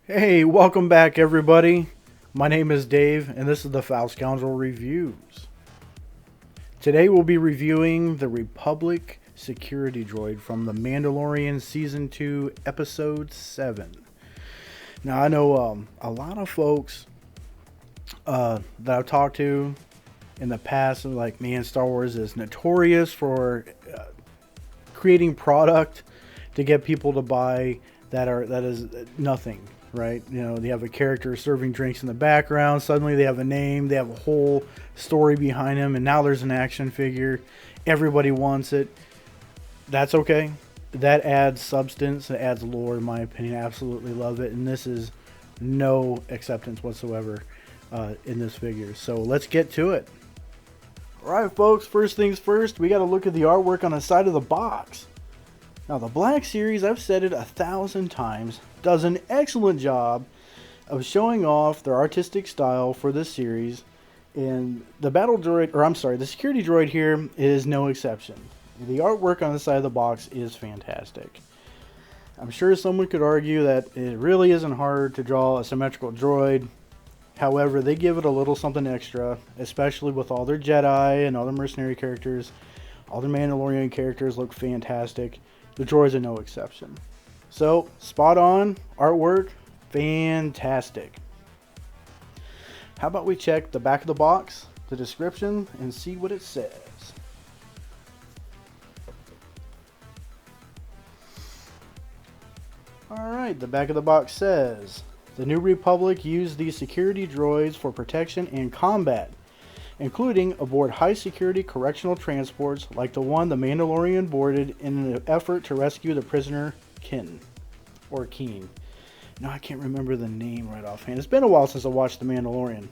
Hey, welcome back, everybody. My name is Dave, and this is the Foul Scoundrel Reviews. Today, we'll be reviewing the Republic Security Droid from The Mandalorian Season 2, Episode 7. Now, I know a lot of folks that I've talked to in the past are like, man, Star Wars is notorious for creating product to get people to buy that is nothing, right? You know, they have a character serving drinks in the background. Suddenly they have a name, they have a whole story behind them, and now there's an action figure. Everybody wants it. That's okay. That adds substance, it adds lore, in my opinion. I absolutely love it, and this is no acceptance whatsoever in this figure. So let's get to it. Alright, folks, first things first, we got to look at the artwork on the side of the box. Now, the Black Series, I've said it 1,000 times, does an excellent job of showing off their artistic style for this series, and the the Security Droid here is no exception. The artwork on the side of the box is fantastic. I'm sure someone could argue that it really isn't hard to draw a symmetrical droid. However, they give it a little something extra, especially with all their Jedi and other mercenary characters. All their Mandalorian characters look fantastic. The droids are no exception. So, spot on, artwork, fantastic. How about we check the back of the box, the description, and see what it says. Alright, the back of the box says, the New Republic used these security droids for protection and combat, including aboard high-security correctional transports like the one the Mandalorian boarded in an effort to rescue the prisoner Keen. No, I can't remember the name right offhand. It's been a while since I watched The Mandalorian.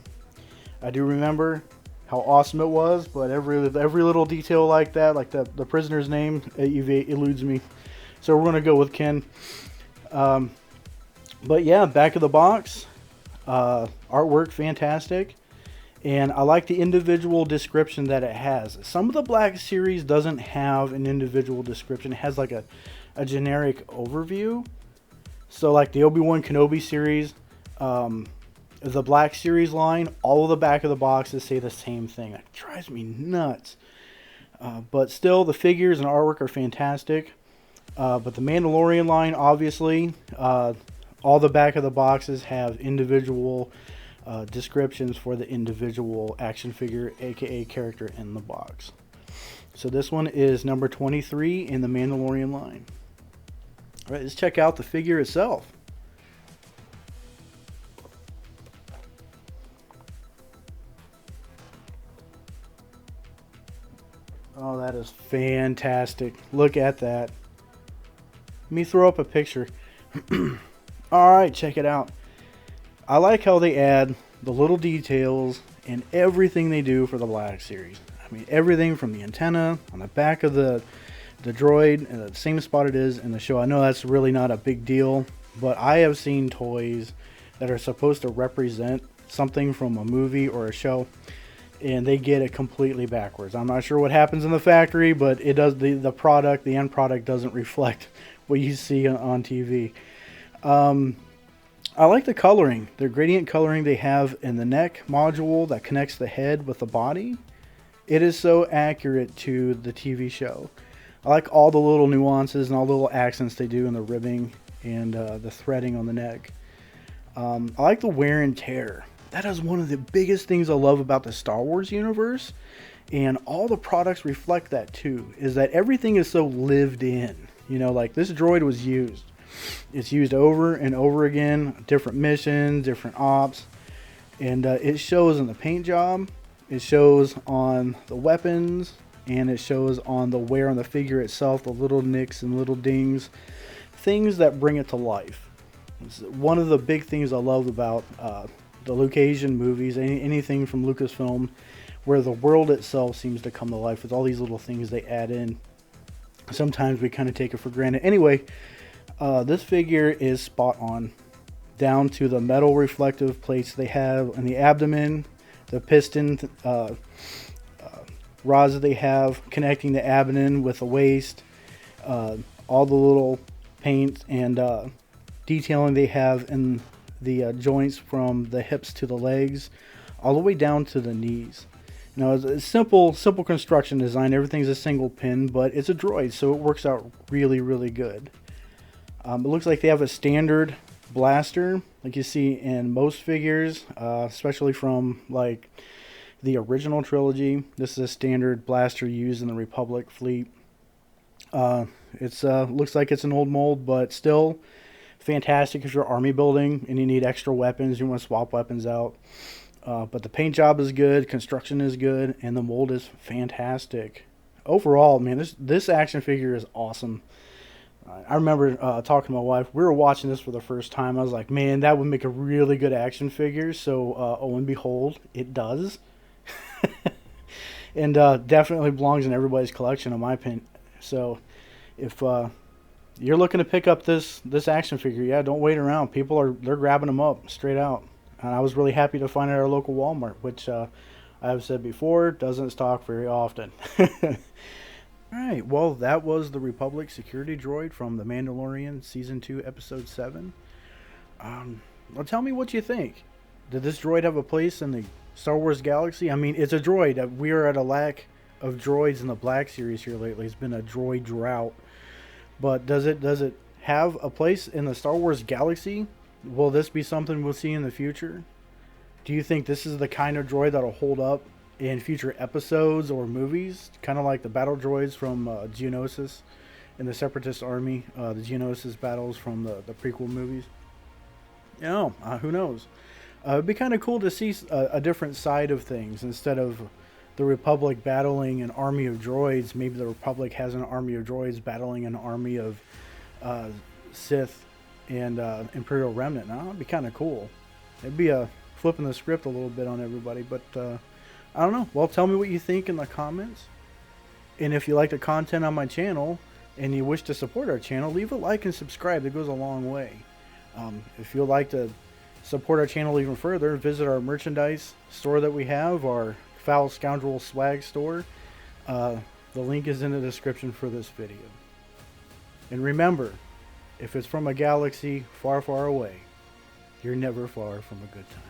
I do remember how awesome it was, but every little detail like that, like the prisoner's name, eludes me. So we're going to go with Keen. But yeah, back of the box, artwork fantastic. And I like the individual description that it has. Some of the Black Series doesn't have an individual description. It has like a generic overview. So like the Obi-Wan Kenobi series, the Black Series line, all of the back of the boxes say the same thing. That drives me nuts. But still, the figures and artwork are fantastic. But the Mandalorian line, obviously, all the back of the boxes have individual descriptions for the individual action figure, aka character in the box. So this one is number 23 in the Mandalorian line. Alright, let's check out the figure itself. Oh, that is fantastic. Look at that. Let me throw up a picture. Alright, check it out. I like how they add the little details and everything they do for the Black Series. I mean, everything from the antenna on the back of the droid, and the same spot it is in the show. I know that's really not a big deal, but I have seen toys that are supposed to represent something from a movie or a show, and they get it completely backwards. I'm not sure what happens in the factory, but it does. The end product doesn't reflect what you see on TV. I like the coloring, the gradient coloring they have in the neck module that connects the head with the body. It is so accurate to the TV show. I like all the little nuances and all the little accents they do in the ribbing and the threading on the neck. I like the wear and tear. That is one of the biggest things I love about the Star Wars universe, and all the products reflect that too, is that everything is so lived in. You know, like this droid was used. It's used over and over again, different missions, different ops, and it shows in the paint job, it shows on the weapons, and it shows on the wear on the figure itself, the little nicks and little dings, things that bring it to life. It's one of the big things I love about the Lucasian movies, anything from Lucasfilm, where the world itself seems to come to life with all these little things they add in. Sometimes we kind of take it for granted. Anyway, this figure is spot on, down to the metal reflective plates they have in the abdomen, the piston rods that they have connecting the abdomen with the waist, all the little paint and detailing they have in the joints from the hips to the legs, all the way down to the knees. Now, it's a simple construction design. Everything's a single pin, but it's a droid, so it works out really, really good. It looks like they have a standard blaster, like you see in most figures, especially from like the original trilogy. This is a standard blaster used in the Republic fleet. It's looks like it's an old mold, but still fantastic if you're army building and you need extra weapons. You want to swap weapons out. But the paint job is good, construction is good, and the mold is fantastic. Overall, man, this action figure is awesome. I remember talking to my wife. We were watching this for the first time. I was like, man, that would make a really good action figure. So, oh and behold, it does. And definitely belongs in everybody's collection, in my opinion. So, if you're looking to pick up this action figure, yeah, don't wait around. They're grabbing them up straight out. And I was really happy to find it at our local Walmart, which I have said before, doesn't stock very often. Alright, well, that was the Republic Security Droid from The Mandalorian Season 2, Episode 7. Well, tell me what you think. Did this droid have a place in the Star Wars galaxy? I mean, it's a droid. We are at a lack of droids in the Black Series here lately. It's been a droid drought. But does it have a place in the Star Wars galaxy? Will this be something we'll see in the future? Do you think this is the kind of droid that'll hold up in future episodes or movies? Kind of like the battle droids from Geonosis in the Separatist Army, the Geonosis battles from the prequel movies? You know, who knows? It'd be kind of cool to see a different side of things. Instead of the Republic battling an army of droids, maybe the Republic has an army of droids battling an army of Sith and Imperial Remnant. Now, that'd be kind of cool. It'd be flipping the script a little bit on everybody, but I don't know. Well, tell me what you think in the comments. And if you like the content on my channel and you wish to support our channel, leave a like and subscribe. It goes a long way. If you'd like to support our channel even further, visit our merchandise store that we have, our Foul Scoundrel swag store. The link is in the description for this video. And remember, if it's from a galaxy far, far away, you're never far from a good time.